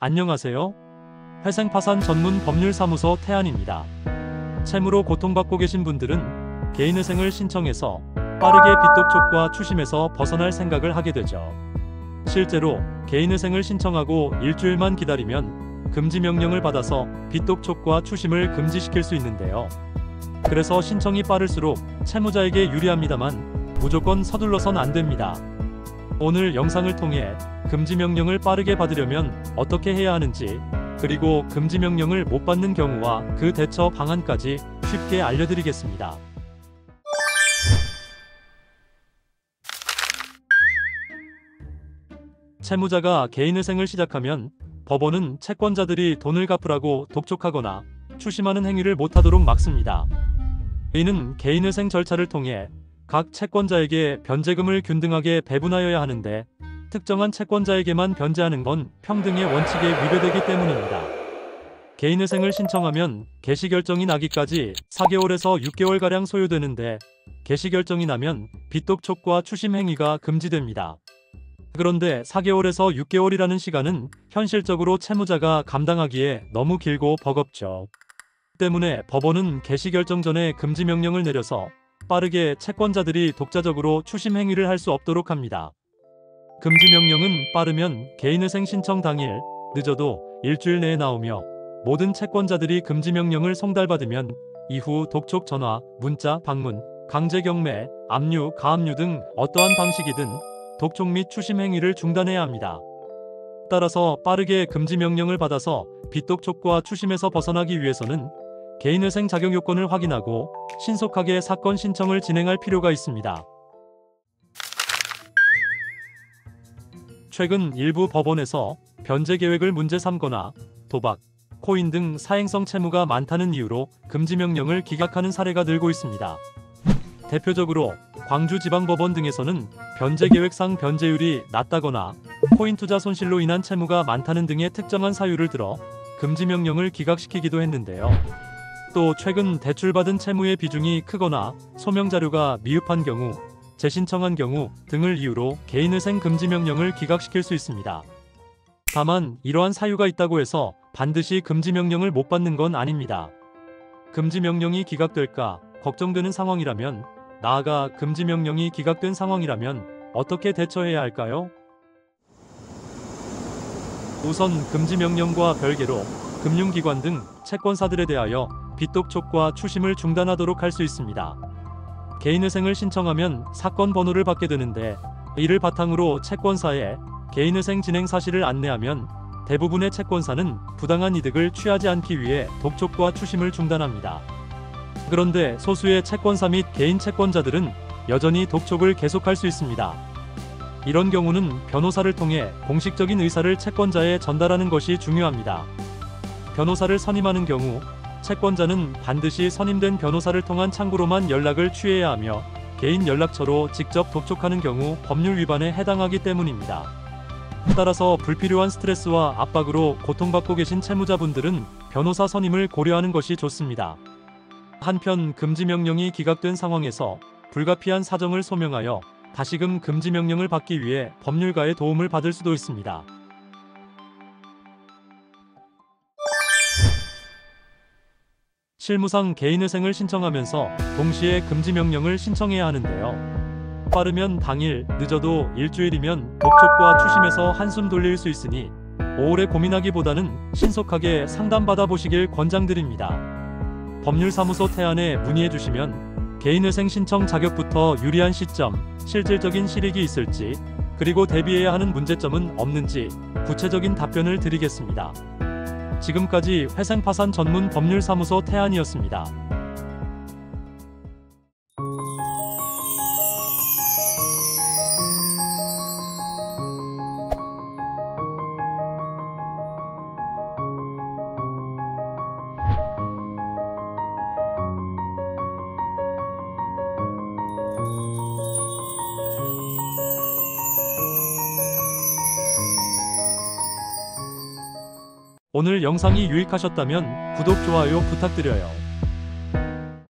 안녕하세요. 회생파산 전문 법률사무소 태안입니다. 채무로 고통받고 계신 분들은 개인회생을 신청해서 빠르게 빚독촉과 추심에서 벗어날 생각을 하게 되죠. 실제로 개인회생을 신청하고 일주일만 기다리면 금지명령을 받아서 빚독촉과 추심을 금지시킬 수 있는데요. 그래서 신청이 빠를수록 채무자에게 유리합니다만 무조건 서둘러선 안 됩니다. 오늘 영상을 통해 금지명령을 빠르게 받으려면 어떻게 해야 하는지, 그리고 금지명령을 못 받는 경우와 그 대처 방안까지 쉽게 알려드리겠습니다. 채무자가 개인회생을 시작하면 법원은 채권자들이 돈을 갚으라고 독촉하거나 추심하는 행위를 못하도록 막습니다. 이는 개인회생 절차를 통해 각 채권자에게 변제금을 균등하게 배분하여야 하는데 특정한 채권자에게만 변제하는 건 평등의 원칙에 위배되기 때문입니다. 개인회생을 신청하면 개시결정이 나기까지 4개월에서 6개월가량 소요되는데 개시결정이 나면 빚독촉과 추심 행위가 금지됩니다. 그런데 4개월에서 6개월이라는 시간은 현실적으로 채무자가 감당하기에 너무 길고 버겁죠. 때문에 법원은 개시결정 전에 금지명령을 내려서 빠르게 채권자들이 독자적으로 추심 행위를 할 수 없도록 합니다. 금지명령은 빠르면 개인회생 신청 당일, 늦어도 일주일 내에 나오며 모든 채권자들이 금지명령을 송달받으면 이후 독촉 전화, 문자, 방문, 강제경매, 압류, 가압류 등 어떠한 방식이든 독촉 및 추심 행위를 중단해야 합니다. 따라서 빠르게 금지명령을 받아서 빚독촉과 추심에서 벗어나기 위해서는 개인회생 자격 요건을 확인하고 신속하게 사건 신청을 진행할 필요가 있습니다. 최근 일부 법원에서 변제 계획을 문제 삼거나 도박, 코인 등 사행성 채무가 많다는 이유로 금지명령을 기각하는 사례가 늘고 있습니다. 대표적으로 광주지방법원 등에서는 변제 계획상 변제율이 낮다거나 코인 투자 손실로 인한 채무가 많다는 등의 특정한 사유를 들어 금지명령을 기각시키기도 했는데요. 또 최근 대출받은 채무의 비중이 크거나 소명자료가 미흡한 경우, 재신청한 경우 등을 이유로 개인회생 금지명령을 기각시킬 수 있습니다. 다만 이러한 사유가 있다고 해서 반드시 금지명령을 못 받는 건 아닙니다. 금지명령이 기각될까 걱정되는 상황이라면, 나아가 금지명령이 기각된 상황이라면 어떻게 대처해야 할까요? 우선 금지명령과 별개로 금융기관 등 채권사들에 대하여 빚독촉과 추심을 중단하도록 할 수 있습니다. 개인회생을 신청하면 사건 번호를 받게 되는데 이를 바탕으로 채권사에 개인회생 진행 사실을 안내하면 대부분의 채권사는 부당한 이득을 취하지 않기 위해 독촉과 추심을 중단합니다. 그런데 소수의 채권사 및 개인 채권자들은 여전히 독촉을 계속할 수 있습니다. 이런 경우는 변호사를 통해 공식적인 의사를 채권자에 전달하는 것이 중요합니다. 변호사를 선임하는 경우 채권자는 반드시 선임된 변호사를 통한 창구로만 연락을 취해야 하며 개인 연락처로 직접 독촉하는 경우 법률 위반에 해당하기 때문입니다. 따라서 불필요한 스트레스와 압박으로 고통받고 계신 채무자분들은 변호사 선임을 고려하는 것이 좋습니다. 한편 금지명령이 기각된 상황에서 불가피한 사정을 소명하여 다시금 금지명령을 받기 위해 법률가의 도움을 받을 수도 있습니다. 실무상 개인회생을 신청하면서 동시에 금지명령을 신청해야 하는데요. 빠르면 당일, 늦어도 일주일이면 독촉과 추심에서 한숨 돌릴 수 있으니 오래 고민하기보다는 신속하게 상담받아 보시길 권장드립니다. 법률사무소 태안에 문의해 주시면 개인회생 신청 자격부터 유리한 시점, 실질적인 실익이 있을지, 그리고 대비해야 하는 문제점은 없는지 구체적인 답변을 드리겠습니다. 지금까지 회생파산 전문 법률사무소 태안이었습니다. 오늘 영상이 유익하셨다면 구독, 좋아요 부탁드려요.